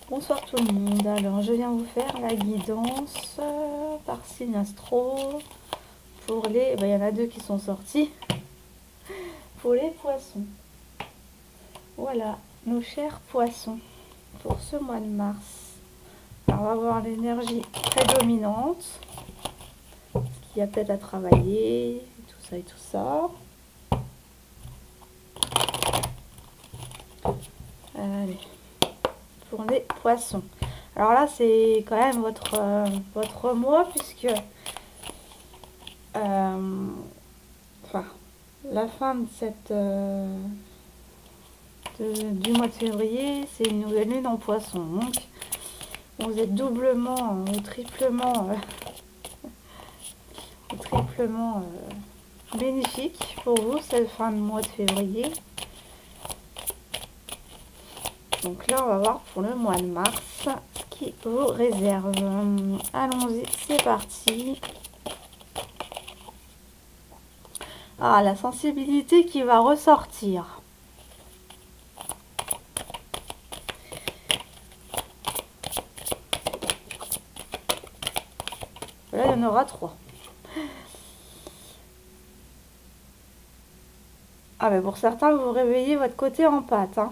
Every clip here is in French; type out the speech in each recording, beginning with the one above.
Bonsoir tout le monde. Alors je viens vous faire la guidance par signe astro pour les... il y en a deux qui sont sortis. Pour les poissons. Voilà, nos chers poissons. Pour ce mois de mars. Alors, on va avoir l'énergie prédominante. Ce qu'il y a peut-être à travailler. Tout ça et tout ça. Allez. Pour les poissons. Alors là, c'est quand même votre mois puisque enfin, la fin de cette du mois de février, c'est une nouvelle lune en poisson. Donc, vous êtes doublement ou triplement bénéfique pour vous cette fin de mois de février. Donc là, on va voir pour le mois de mars ce qui vous réserve. Allons-y, c'est parti. Ah, la sensibilité qui va ressortir. Là, il y en aura 3. Ah, mais pour certains, vous réveillez votre côté en pâte, hein.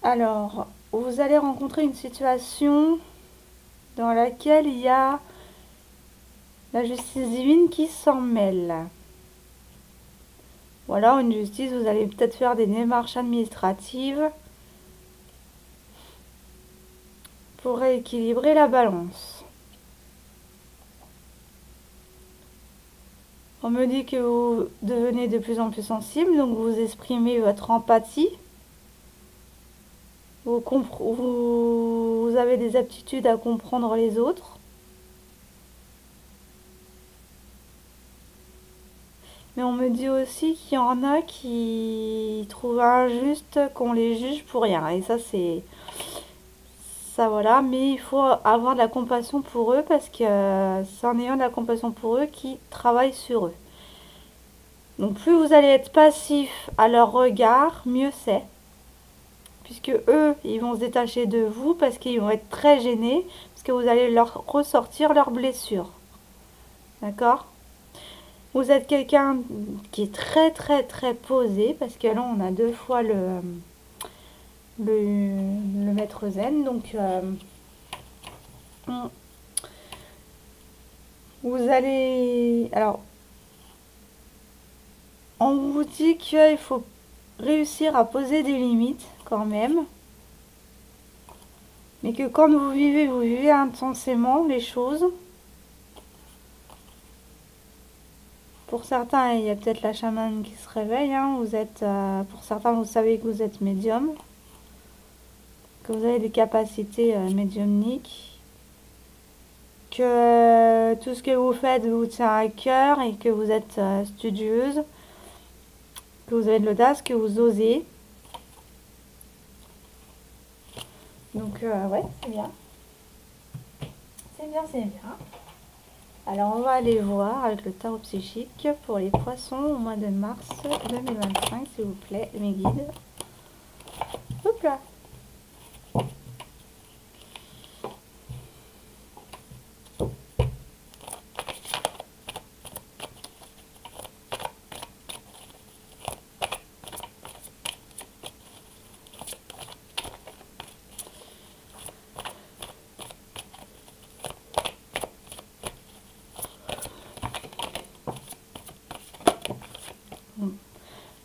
Alors, vous allez rencontrer une situation dans laquelle il y a la justice divine qui s'en mêle. Voilà, une justice, vous allez peut-être faire des démarches administratives pour rééquilibrer la balance. On me dit que vous devenez de plus en plus sensible, donc vous exprimez votre empathie. Vous avez des aptitudes à comprendre les autres. Mais on me dit aussi qu'il y en a qui trouvent injuste qu'on les juge pour rien. Et ça, c'est... ça, voilà. Mais il faut avoir de la compassion pour eux parce que c'est en ayant de la compassion pour eux qui travaillent sur eux. Donc plus vous allez être passif à leur regard, mieux c'est. Puisque eux, ils vont se détacher de vous parce qu'ils vont être très gênés. Parce que vous allez leur ressortir leurs blessures. D'accord ? Vous êtes quelqu'un qui est très très très posé. Parce que là, on a 2 fois le maître zen. Donc, vous allez... Alors, on vous dit qu'il faut réussir à poser des limites quand même. Mais que quand vous vivez intensément les choses. Pour certains, il y a peut-être la chamane qui se réveille. Hein. Vous êtes, pour certains, vous savez que vous êtes médium. Que vous avez des capacités médiumniques. Que tout ce que vous faites vous tient à cœur et que vous êtes studieuse. Que vous avez de l'audace, que vous osez. Donc, ouais, c'est bien. C'est bien, c'est bien. Alors, on va aller voir avec le tarot psychique pour les poissons au mois de mars 2025, s'il vous plaît, mes guides. Hop là.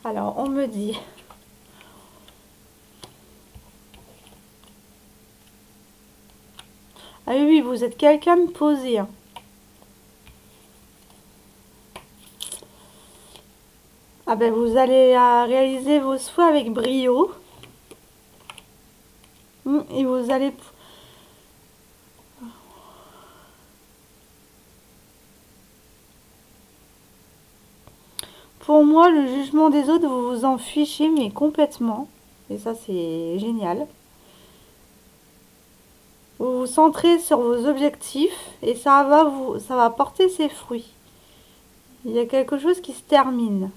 Alors, on me dit... Ah oui, vous êtes quelqu'un de posé. Hein. Ah ben, vous allez réaliser vos souhaits avec brio. Et vous allez... Pour moi, le jugement des autres, vous vous en fichez, mais complètement. Et ça, c'est génial. Vous vous centrez sur vos objectifs et ça va porter ses fruits. Il y a quelque chose qui se termine.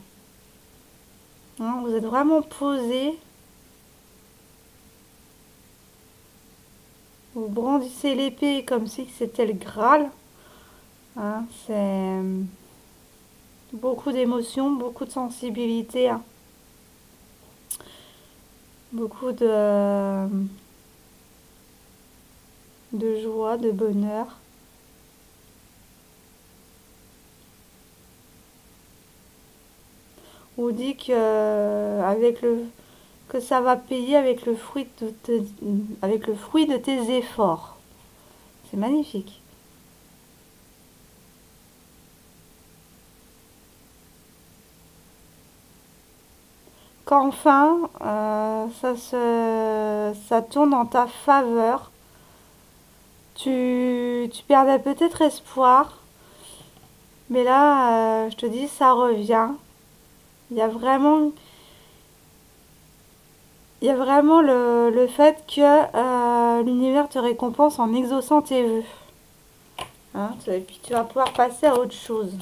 Hein, vous êtes vraiment posé. Vous brandissez l'épée comme si c'était le Graal. Hein, c'est beaucoup d'émotions, beaucoup de sensibilité, hein. Beaucoup de joie, de bonheur. On dit que ça va payer avec avec le fruit de tes efforts. C'est magnifique. Qu'enfin, ça tourne en ta faveur. Tu perdais peut-être espoir, mais là, je te dis, ça revient. Il y a vraiment, il y a vraiment le fait que l'univers te récompense en exaucant tes vœux. Hein, et puis tu vas pouvoir passer à autre chose.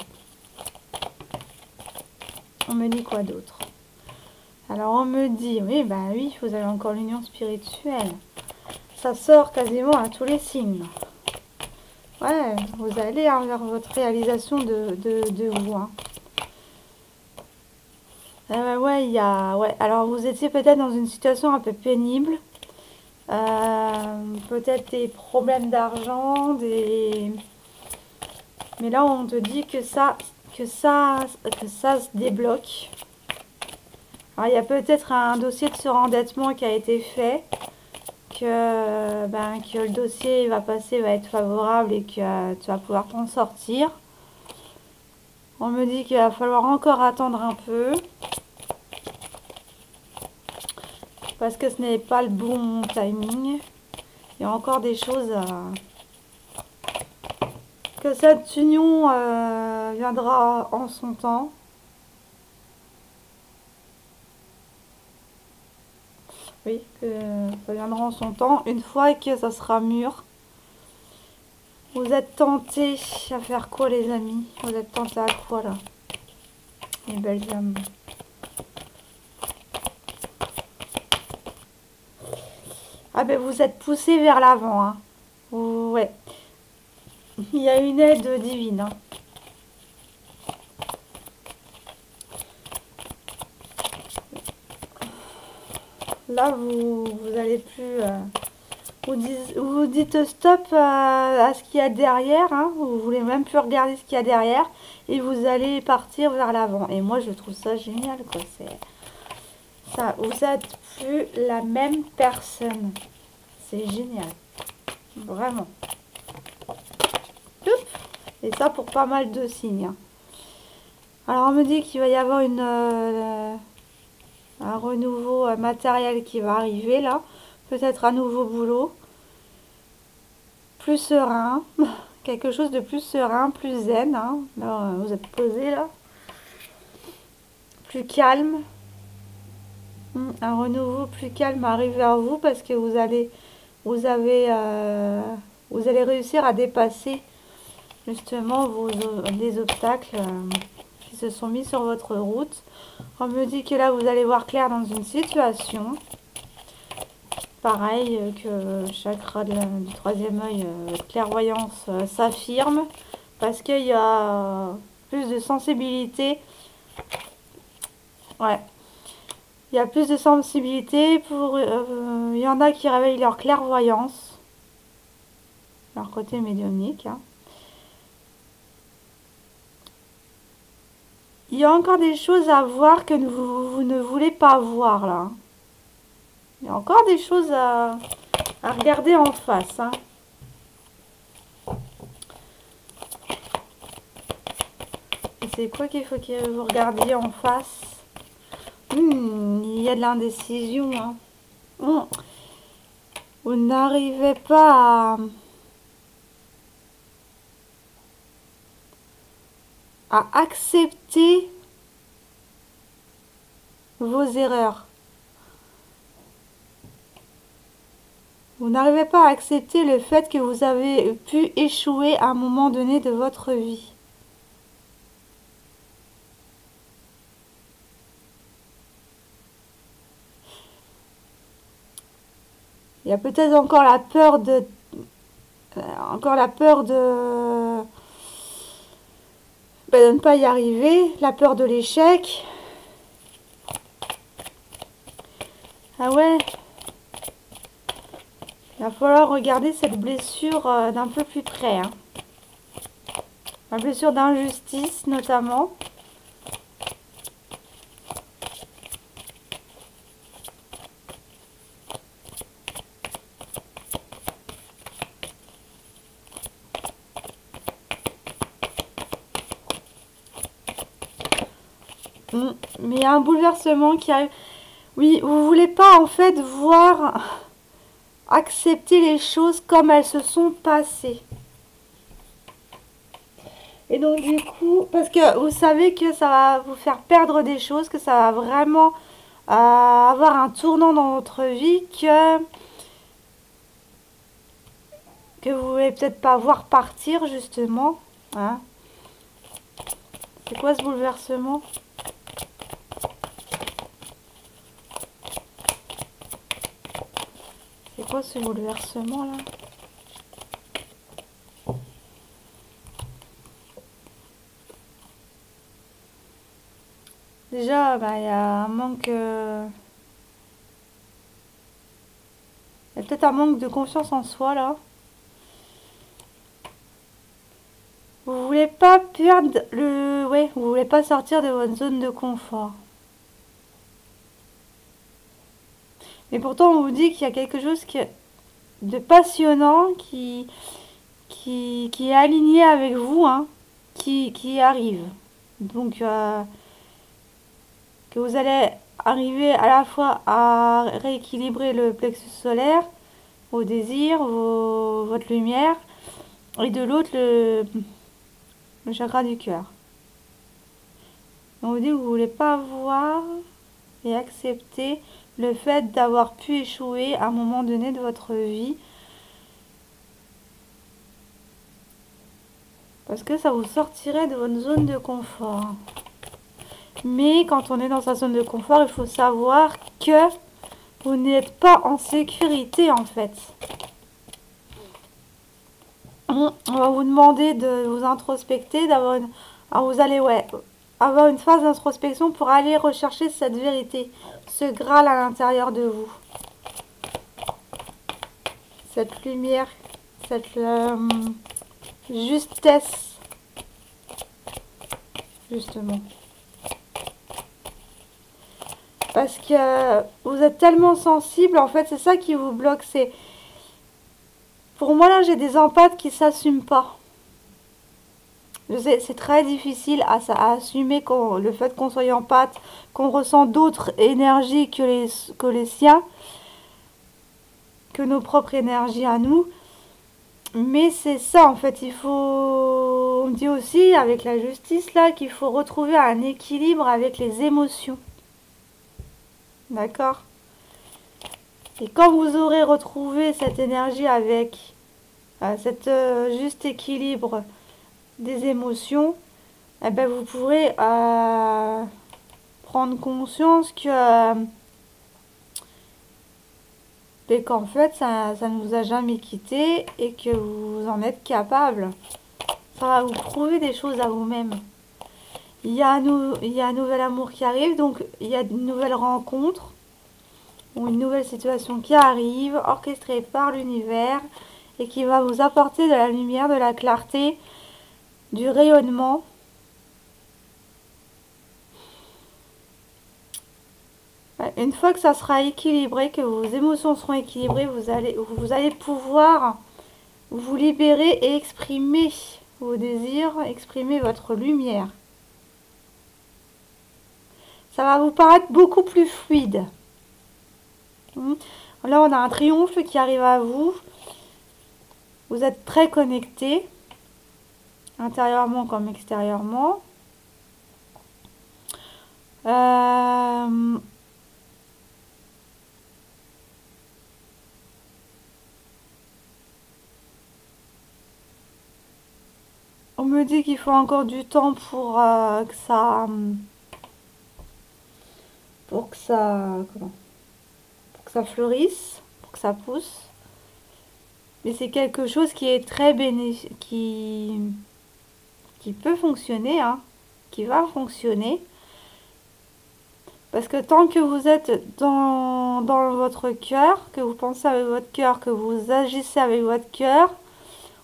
On me dit quoi d'autre? Alors on me dit, oui, bah oui, vous avez encore l'union spirituelle. Ça sort quasiment à tous les signes. Ouais, vous allez vers votre réalisation de vous. Hein. Ouais, ouais, alors vous étiez peut-être dans une situation un peu pénible. Peut-être des problèmes d'argent, mais là on te dit que ça se débloque. Alors il y a peut-être un dossier de surendettement qui a été fait, que le dossier va être favorable et que tu vas pouvoir t'en sortir. On me dit qu'il va falloir encore attendre un peu. Parce que ce n'est pas le bon timing. Il y a encore des choses que cette union viendra en son temps. Oui, que ça viendra en son temps. Une fois que ça sera mûr. Vous êtes tentés à faire quoi, les amis? Vous êtes tentés à quoi, là? Les belles âmes. Ah ben, vous êtes poussés vers l'avant, hein. Ouais. Il y a une aide divine, hein. Là, vous allez plus... vous dites stop à ce qu'il y a derrière, hein. Vous voulez même plus regarder ce qu'il y a derrière. Et vous allez partir vers l'avant. Et moi, je trouve ça génial, quoi. Ça, vous êtes plus la même personne. C'est génial. Vraiment. Et ça pour pas mal de signes, hein. Alors, on me dit qu'il va y avoir un renouveau matériel qui va arriver, là. Peut-être un nouveau boulot. Plus serein. Quelque chose de plus serein, plus zen, hein. Là, vous êtes posé, là. Plus calme. Un renouveau plus calme arrive vers vous parce que vous allez réussir à dépasser justement les obstacles qui se sont mis sur votre route. On me dit que là, vous allez voir clair dans une situation. Pareil que le chakra du troisième œil, clairvoyance, s'affirme parce qu'il y a plus de sensibilité. Ouais. Il y a plus de sensibilité pour... il y en a qui réveillent leur clairvoyance, leur côté médiumnique, hein. Il y a encore des choses à voir que vous ne voulez pas voir, là. Il y a encore des choses à regarder en face, hein. Et c'est quoi qu'il faut que vous regardiez en face? Il y a de l'indécision, hein. Vous n'arrivez pas à accepter vos erreurs. Vous n'arrivez pas à accepter le fait que vous avez pu échouer à un moment donné de votre vie. Il y a peut-être encore la peur de... Encore la peur de ne pas y arriver, la peur de l'échec. Ah ouais, il va falloir regarder cette blessure d'un peu plus près. Hein. La blessure d'injustice notamment. Mais il y a un bouleversement qui arrive. Oui, vous voulez pas en fait voir, accepter les choses comme elles se sont passées. Et donc du coup, parce que vous savez que ça va vous faire perdre des choses, que ça va vraiment avoir un tournant dans votre vie que vous ne voulez peut-être pas voir partir justement. Hein. C'est quoi ce bouleversement? C'est quoi ce bouleversement là? Déjà, bah, il y a un manque... il y a peut-être un manque de confiance en soi là. Vous voulez pas perdre le... Ouais, vous voulez pas sortir de votre zone de confort. Mais pourtant, on vous dit qu'il y a quelque chose de passionnant qui est aligné avec vous, hein, qui arrive. Donc, que vous allez arriver à la fois à rééquilibrer le plexus solaire, vos désirs, votre lumière, et de l'autre, le chakra du cœur. On vous dit que vous ne voulez pas voir et accepter le fait d'avoir pu échouer à un moment donné de votre vie. Parce que ça vous sortirait de votre zone de confort. Mais quand on est dans sa zone de confort, il faut savoir que vous n'êtes pas en sécurité en fait. On va vous demander de vous introspecter, d'avoir une... Alors vous allez avoir une phase d'introspection pour aller rechercher cette vérité, ce Graal à l'intérieur de vous. Cette lumière, cette justesse, justement. Parce que vous êtes tellement sensible, en fait, c'est ça qui vous bloque. C'est pour moi, là, j'ai des empathes qui ne s'assument pas. Je sais, c'est très difficile à assumer le fait qu'on soit empathe, qu'on ressent d'autres énergies que les siens, que nos propres énergies à nous. Mais c'est ça, en fait, il faut... On dit aussi, avec la justice, là, qu'il faut retrouver un équilibre avec les émotions. D'accord? Et quand vous aurez retrouvé cette énergie avec cet juste équilibre des émotions, eh ben vous pourrez prendre conscience qu'en fait ça ne vous a jamais quitté et que vous en êtes capable. Ça va vous prouver des choses à vous-même. Il y a un nouvel amour qui arrive, donc il y a une nouvelle rencontre ou une nouvelle situation qui arrive, orchestrée par l'univers et qui va vous apporter de la lumière, de la clarté, du rayonnement. Une fois que ça sera équilibré, que vos émotions seront équilibrées, vous allez pouvoir vous libérer et exprimer vos désirs, exprimer votre lumière. Ça va vous paraître beaucoup plus fluide. Là, on a un triomphe qui arrive à vous. Vous êtes très connecté, intérieurement comme extérieurement. On me dit qu'il faut encore du temps pour que ça fleurisse, pour que ça pousse. Mais c'est quelque chose qui est très bénéfique, qui peut fonctionner, hein, qui va fonctionner. Parce que tant que vous êtes dans votre cœur, que vous pensez avec votre cœur, que vous agissez avec votre cœur,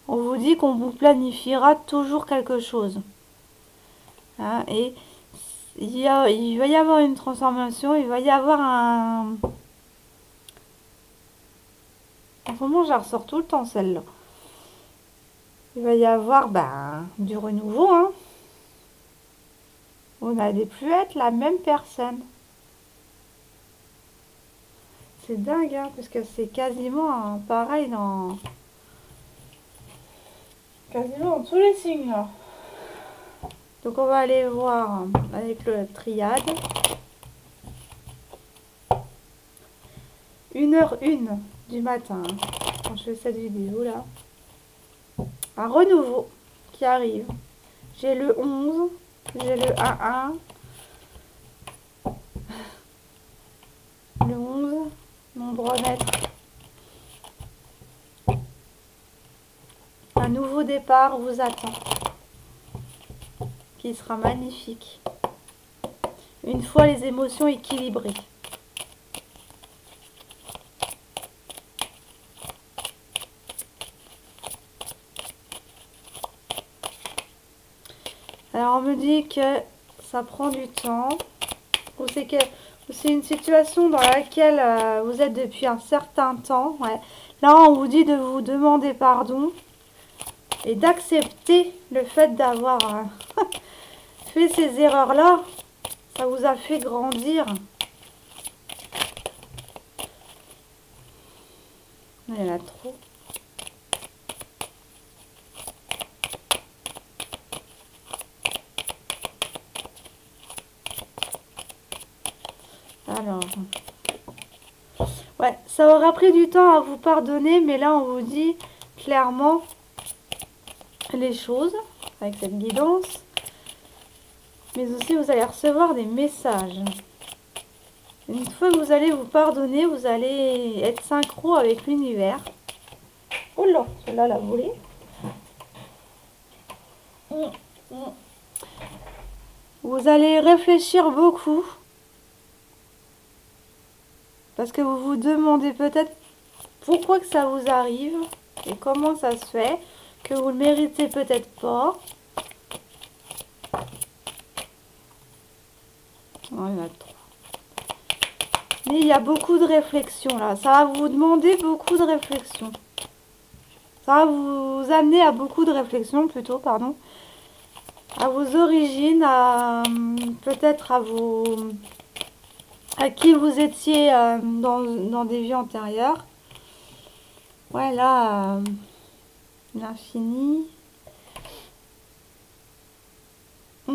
on vous dit qu'on vous planifiera toujours quelque chose. Hein, et il va y avoir une transformation, il va y avoir un... En ce moment, je la ressors tout le temps, celle-là. Il va y avoir du renouveau, hein. Vous n'allez plus être la même personne. C'est dingue, hein, parce que c'est quasiment pareil quasiment dans tous les signes, là. Donc on va aller voir avec le triade. 1h01 du matin, hein, quand je fais cette vidéo là. Un renouveau qui arrive. J'ai le 11, j'ai le 1-1. Le 11, mon droit maître. Un nouveau départ vous attend, qui sera magnifique. Une fois les émotions équilibrées. Alors on me dit que ça prend du temps, ou c'est une situation dans laquelle vous êtes depuis un certain temps. Ouais. Là on vous dit de vous demander pardon et d'accepter le fait d'avoir fait ces erreurs-là. Ça vous a fait grandir. Il y en a trop. Alors, ouais, ça aura pris du temps à vous pardonner, mais là on vous dit clairement les choses avec cette guidance. Mais aussi vous allez recevoir des messages. Une fois que vous allez vous pardonner, vous allez être synchro avec l'univers. Oh là, celle-là l'a volée. Vous allez réfléchir beaucoup. Parce que vous vous demandez peut-être pourquoi que ça vous arrive et comment ça se fait, que vous ne le méritez peut-être pas. Oh, il y en a trop. Mais il y a beaucoup de réflexion là. Ça va vous demander beaucoup de réflexion. Ça va vous amener à beaucoup de réflexion plutôt, pardon. À vos origines, peut-être à qui vous étiez dans des vies antérieures. Ouais, là, l'infini. Je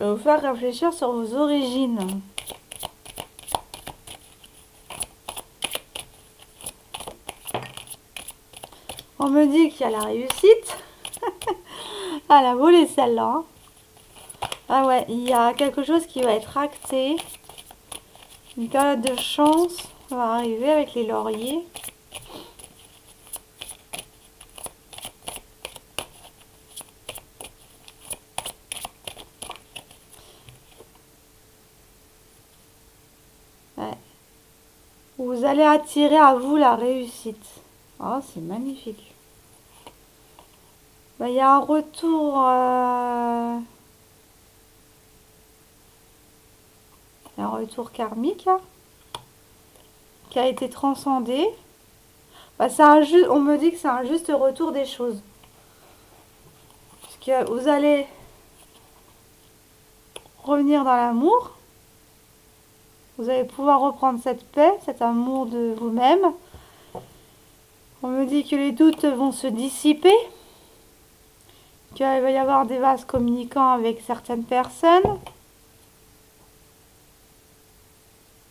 vais vous faire réfléchir sur vos origines. On me dit qu'il y a la réussite. Ah, la volée celle-là. Hein. Ah ouais, il y a quelque chose qui va être acté. Une période de chance va arriver avec les lauriers. Ouais. Vous allez attirer à vous la réussite. Oh, c'est magnifique. Il y a un retour... un retour karmique là, qui a été transcendé. On me dit que c'est un juste retour des choses. Parce que vous allez revenir dans l'amour. Vous allez pouvoir reprendre cette paix, cet amour de vous-même. On me dit que les doutes vont se dissiper. Qu'il va y avoir des vases communicants avec certaines personnes.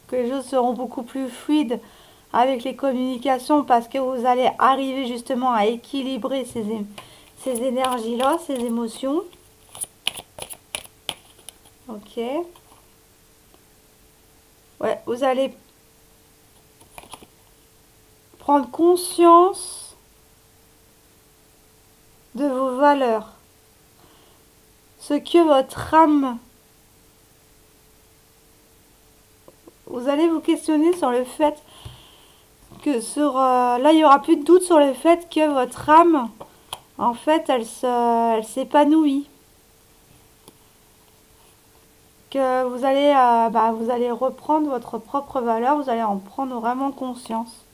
Que les choses seront beaucoup plus fluides avec les communications parce que vous allez arriver justement à équilibrer ces énergies-là, ces émotions. Ok. Ouais, vous allez prendre conscience de vos valeurs. Ce que votre âme... Vous allez vous questionner sur le fait que là, il n'y aura plus de doute sur le fait que votre âme, en fait, elle s'épanouit. Que vous allez reprendre votre propre valeur, vous allez en prendre vraiment conscience.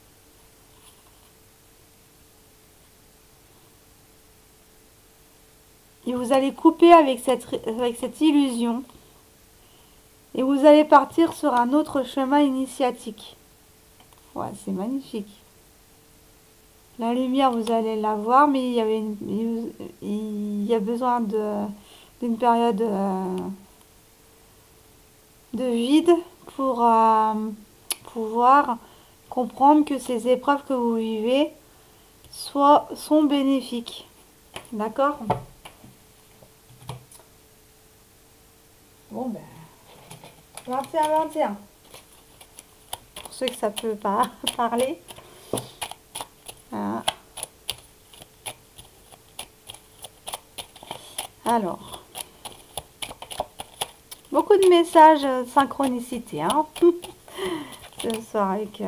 Et vous allez couper avec cette illusion. Et vous allez partir sur un autre chemin initiatique. Ouais, c'est magnifique. La lumière, vous allez la voir, mais il y a besoin d'une période de vide pour pouvoir comprendre que ces épreuves que vous vivez sont bénéfiques. D'accord? Bon, ben, 21-21. Pour ceux que ça peut pas parler. Voilà. Alors, beaucoup de messages synchronicité, hein, ce soir avec...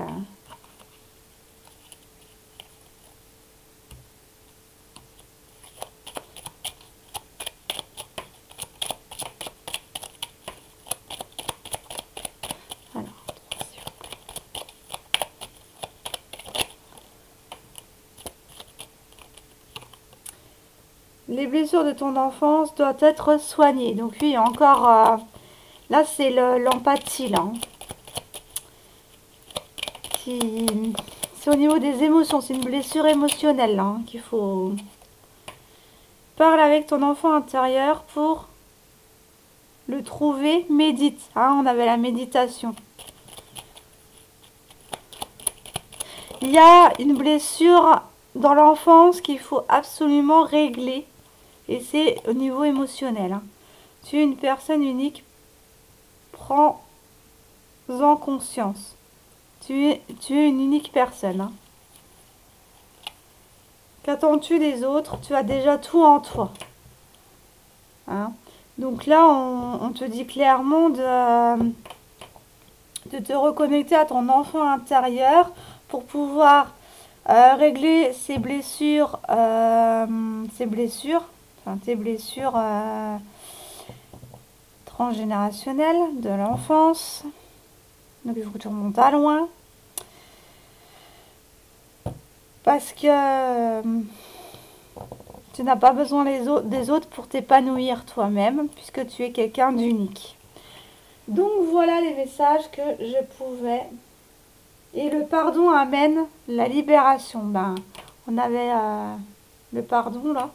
Alors, les blessures de ton enfance doivent être soignées. Donc oui, encore... là, c'est l'empathie, là. Hein. C'est au niveau des émotions. C'est une blessure émotionnelle, là, hein, qu'il faut... Parle avec ton enfant intérieur pour le trouver. Médite. Hein, on avait la méditation. Il y a une blessure dans l'enfance qu'il faut absolument régler. Et c'est au niveau émotionnel. Hein. Tu es une personne unique. Prends-en conscience. Tu es une unique personne. Hein. Qu'attends-tu des autres? Tu as déjà tout en toi. Hein. Donc là, on te dit clairement de te reconnecter à ton enfant intérieur pour pouvoir régler tes blessures transgénérationnelles de l'enfance. Donc il faut que tu remontes à loin. Parce que tu n'as pas besoin des autres pour t'épanouir toi-même, puisque tu es quelqu'un d'unique. Donc voilà les messages que je pouvais. Et le pardon amène la libération. Ben, on avait le pardon là.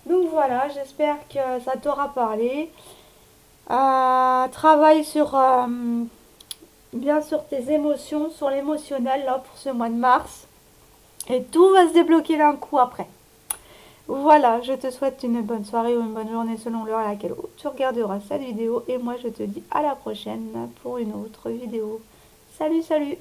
Donc voilà, j'espère que ça t'aura parlé. Travaille sur bien sûr tes émotions, sur l'émotionnel là pour ce mois de mars. Et tout va se débloquer d'un coup après. Voilà, je te souhaite une bonne soirée ou une bonne journée selon l'heure à laquelle tu regarderas cette vidéo. Et moi, je te dis à la prochaine pour une autre vidéo. Salut, salut!